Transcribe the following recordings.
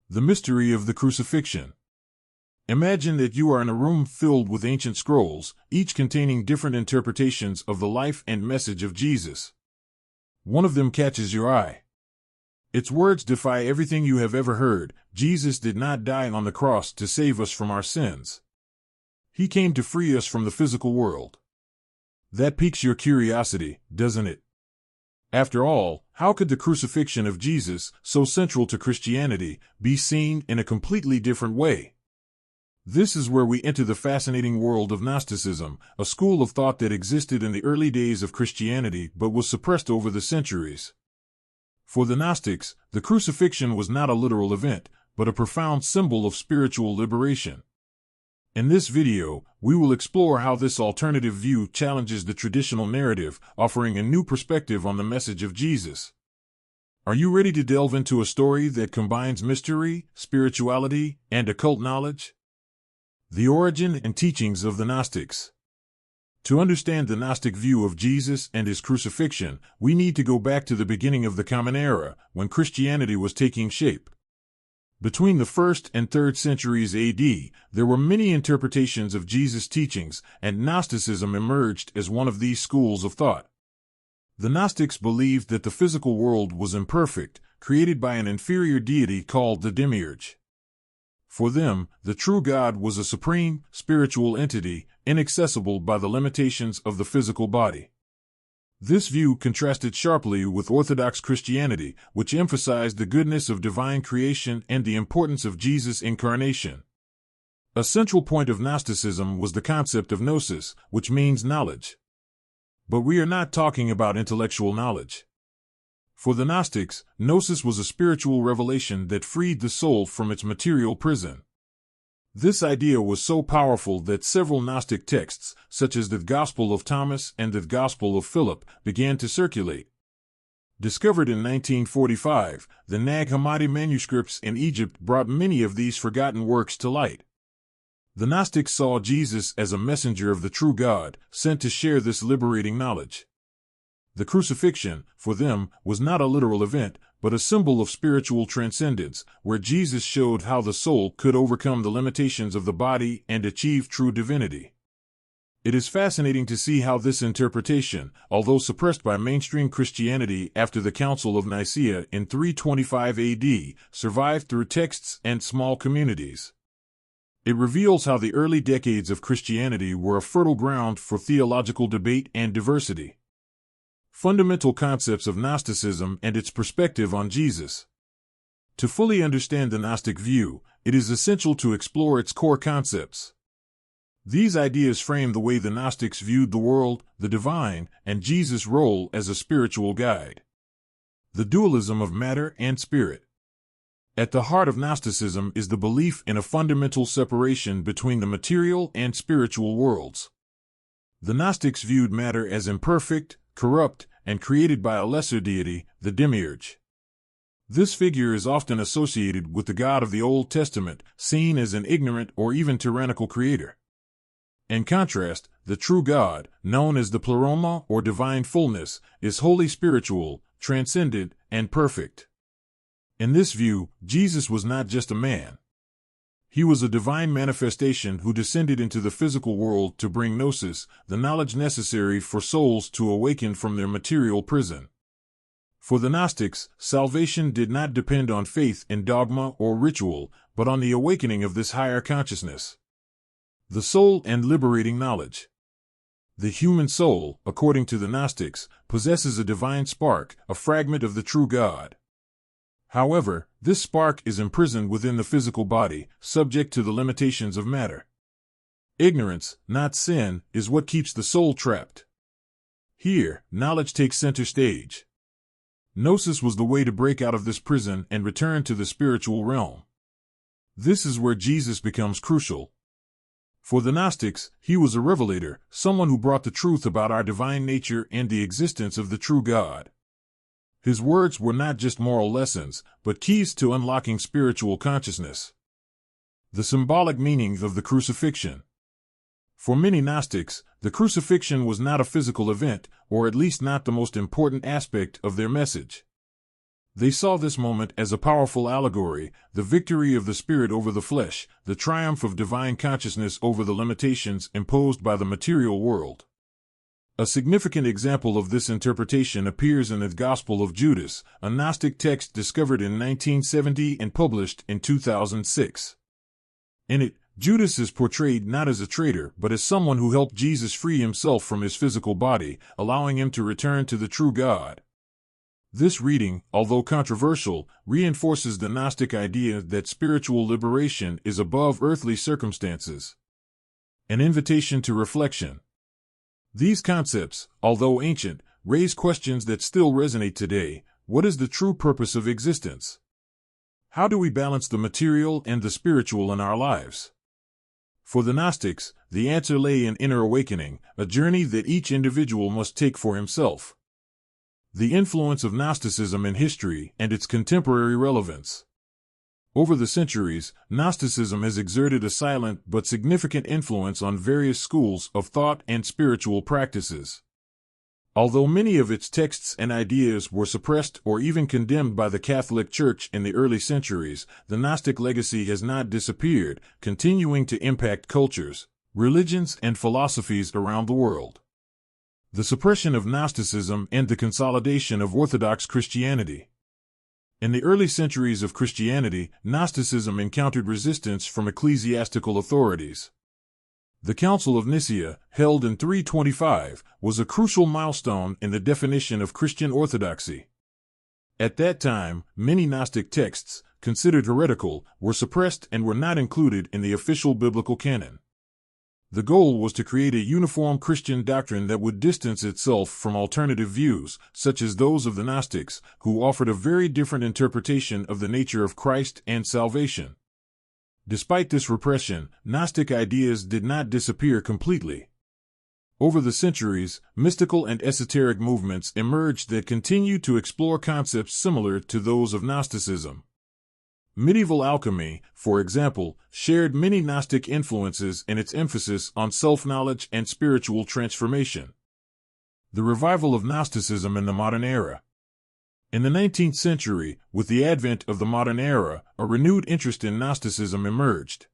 The mystery of the crucifixion. Imagine that you are in a room filled with ancient scrolls, each containing different interpretations of the life and message of Jesus. One of them catches your eye. Its words defy everything you have ever heard. Jesus did not die on the cross to save us from our sins. He came to free us from the physical world. That piques your curiosity, doesn't it? After all, how could the crucifixion of Jesus, so central to Christianity, be seen in a completely different way? This is where we enter the fascinating world of Gnosticism, a school of thought that existed in the early days of Christianity but was suppressed over the centuries. For the Gnostics, the crucifixion was not a literal event, but a profound symbol of spiritual liberation. In this video, we will explore how this alternative view challenges the traditional narrative, offering a new perspective on the message of Jesus. Are you ready to delve into a story that combines mystery, spirituality, and occult knowledge? The origin and teachings of the Gnostics. To understand the Gnostic view of Jesus and his crucifixion, we need to go back to the beginning of the Common Era, when Christianity was taking shape. Between the 1st and 3rd centuries AD, there were many interpretations of Jesus' teachings, and Gnosticism emerged as one of these schools of thought. The Gnostics believed that the physical world was imperfect, created by an inferior deity called the Demiurge. For them, the true God was a supreme, spiritual entity, inaccessible by the limitations of the physical body. This view contrasted sharply with Orthodox Christianity, which emphasized the goodness of divine creation and the importance of Jesus' incarnation. A central point of Gnosticism was the concept of gnosis, which means knowledge. But we are not talking about intellectual knowledge. For the Gnostics, gnosis was a spiritual revelation that freed the soul from its material prison. This idea was so powerful that several Gnostic texts, such as the Gospel of Thomas and the Gospel of Philip, began to circulate. Discovered in 1945, the Nag Hammadi manuscripts in Egypt brought many of these forgotten works to light. The Gnostics saw Jesus as a messenger of the true God, sent to share this liberating knowledge. The crucifixion, for them, was not a literal event, but a symbol of spiritual transcendence, where Jesus showed how the soul could overcome the limitations of the body and achieve true divinity. It is fascinating to see how this interpretation, although suppressed by mainstream Christianity after the Council of Nicaea in 325 AD, survived through texts and small communities. It reveals how the early decades of Christianity were a fertile ground for theological debate and diversity. Fundamental concepts of Gnosticism and its perspective on Jesus. To fully understand the Gnostic view, it is essential to explore its core concepts. These ideas frame the way the Gnostics viewed the world, the divine, and Jesus' role as a spiritual guide. The dualism of matter and spirit. At the heart of Gnosticism is the belief in a fundamental separation between the material and spiritual worlds. The Gnostics viewed matter as imperfect, corrupt, and created by a lesser deity, the Demiurge. This figure is often associated with the God of the Old Testament, seen as an ignorant or even tyrannical creator. In contrast, the true God, known as the Pleroma or divine fullness, is wholly spiritual, transcendent, and perfect. In this view, Jesus was not just a man. He was a divine manifestation who descended into the physical world to bring gnosis, the knowledge necessary for souls to awaken from their material prison. For the Gnostics, salvation did not depend on faith in dogma or ritual, but on the awakening of this higher consciousness. The soul and liberating knowledge. The human soul, according to the Gnostics, possesses a divine spark, a fragment of the true God. However, this spark is imprisoned within the physical body, subject to the limitations of matter. Ignorance, not sin, is what keeps the soul trapped. Here, knowledge takes center stage. Gnosis was the way to break out of this prison and return to the spiritual realm. This is where Jesus becomes crucial. For the Gnostics, he was a revelator, someone who brought the truth about our divine nature and the existence of the true God. His words were not just moral lessons, but keys to unlocking spiritual consciousness. The symbolic meaning of the crucifixion. For many Gnostics, the crucifixion was not a physical event, or at least not the most important aspect of their message. They saw this moment as a powerful allegory, the victory of the spirit over the flesh, the triumph of divine consciousness over the limitations imposed by the material world. A significant example of this interpretation appears in the Gospel of Judas, a Gnostic text discovered in 1970 and published in 2006. In it, Judas is portrayed not as a traitor but as someone who helped Jesus free himself from his physical body, allowing him to return to the true God. This reading, although controversial, reinforces the Gnostic idea that spiritual liberation is above earthly circumstances. An invitation to reflection. These concepts, although ancient, raise questions that still resonate today. What is the true purpose of existence? How do we balance the material and the spiritual in our lives? For the Gnostics, the answer lay in inner awakening, a journey that each individual must take for himself. The influence of Gnosticism in history and its contemporary relevance. Over the centuries, Gnosticism has exerted a silent but significant influence on various schools of thought and spiritual practices. Although many of its texts and ideas were suppressed or even condemned by the Catholic Church in the early centuries, the Gnostic legacy has not disappeared, continuing to impact cultures, religions, and philosophies around the world. The suppression of Gnosticism and the consolidation of Orthodox Christianity. In the early centuries of Christianity, Gnosticism encountered resistance from ecclesiastical authorities. The Council of Nicaea, held in 325, was a crucial milestone in the definition of Christian orthodoxy. At that time, many Gnostic texts, considered heretical, were suppressed and were not included in the official biblical canon. The goal was to create a uniform Christian doctrine that would distance itself from alternative views, such as those of the Gnostics, who offered a very different interpretation of the nature of Christ and salvation. Despite this repression, Gnostic ideas did not disappear completely. Over the centuries, mystical and esoteric movements emerged that continued to explore concepts similar to those of Gnosticism. Medieval alchemy, for example, shared many Gnostic influences in its emphasis on self-knowledge and spiritual transformation. The revival of Gnosticism in the modern era. In the 19th century, with the advent of the modern era, a renewed interest in Gnosticism emerged.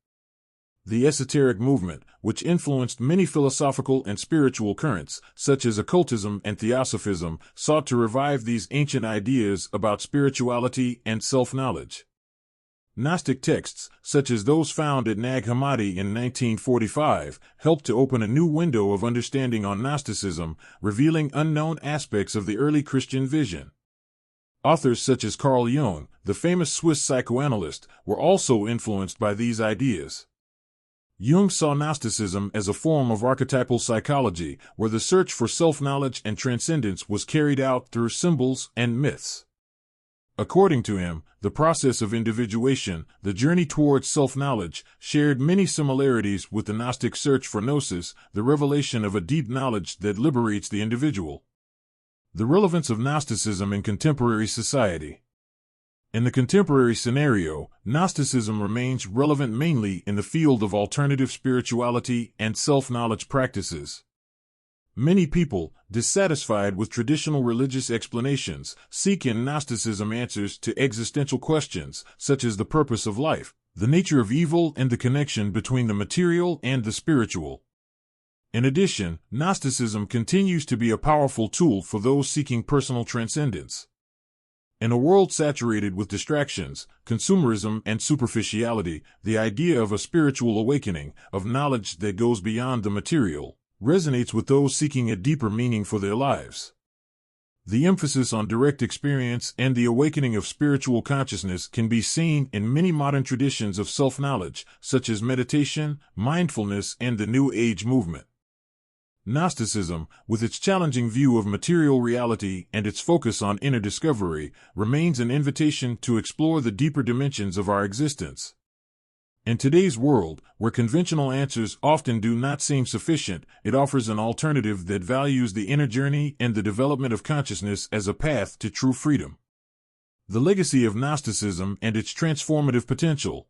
The esoteric movement, which influenced many philosophical and spiritual currents, such as occultism and theosophism, sought to revive these ancient ideas about spirituality and self-knowledge. Gnostic texts, such as those found at Nag Hammadi in 1945, helped to open a new window of understanding on Gnosticism, revealing unknown aspects of the early Christian vision. Authors such as Carl Jung, the famous Swiss psychoanalyst, were also influenced by these ideas. Jung saw Gnosticism as a form of archetypal psychology, where the search for self-knowledge and transcendence was carried out through symbols and myths. According to him, the process of individuation, the journey towards self-knowledge, shared many similarities with the Gnostic search for gnosis, the revelation of a deep knowledge that liberates the individual. The relevance of Gnosticism in contemporary society. In the contemporary scenario, Gnosticism remains relevant mainly in the field of alternative spirituality and self-knowledge practices. Many people, dissatisfied with traditional religious explanations, seek in Gnosticism answers to existential questions, such as the purpose of life, the nature of evil, and the connection between the material and the spiritual. In addition, Gnosticism continues to be a powerful tool for those seeking personal transcendence. In a world saturated with distractions, consumerism, and superficiality, the idea of a spiritual awakening, of knowledge that goes beyond the material, resonates with those seeking a deeper meaning for their lives. The emphasis on direct experience and the awakening of spiritual consciousness can be seen in many modern traditions of self-knowledge, such as meditation, mindfulness, and the New Age movement. Gnosticism, with its challenging view of material reality and its focus on inner discovery, remains an invitation to explore the deeper dimensions of our existence. In today's world, where conventional answers often do not seem sufficient, it offers an alternative that values the inner journey and the development of consciousness as a path to true freedom. The legacy of Gnosticism and its transformative potential.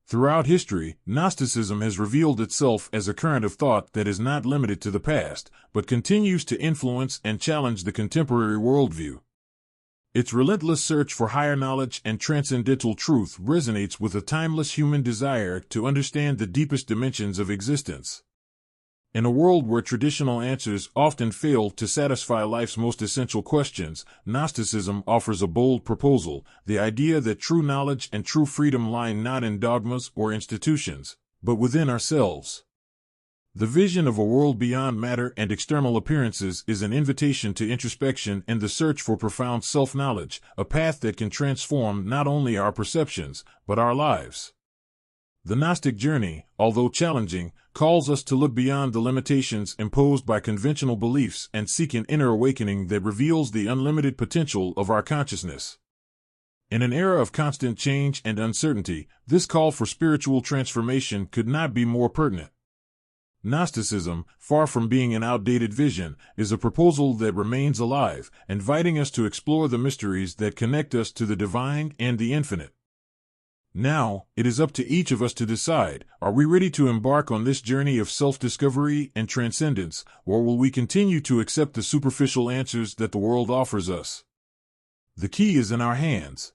Throughout history, Gnosticism has revealed itself as a current of thought that is not limited to the past, but continues to influence and challenge the contemporary worldview. Its relentless search for higher knowledge and transcendental truth resonates with a timeless human desire to understand the deepest dimensions of existence. In a world where traditional answers often fail to satisfy life's most essential questions, Gnosticism offers a bold proposal, the idea that true knowledge and true freedom lie not in dogmas or institutions, but within ourselves. The vision of a world beyond matter and external appearances is an invitation to introspection and the search for profound self-knowledge, a path that can transform not only our perceptions, but our lives. The Gnostic journey, although challenging, calls us to look beyond the limitations imposed by conventional beliefs and seek an inner awakening that reveals the unlimited potential of our consciousness. In an era of constant change and uncertainty, this call for spiritual transformation could not be more pertinent. Gnosticism, far from being an outdated vision, is a proposal that remains alive, inviting us to explore the mysteries that connect us to the divine and the infinite. Now, it is up to each of us to decide, are we ready to embark on this journey of self-discovery and transcendence, or will we continue to accept the superficial answers that the world offers us? The key is in our hands.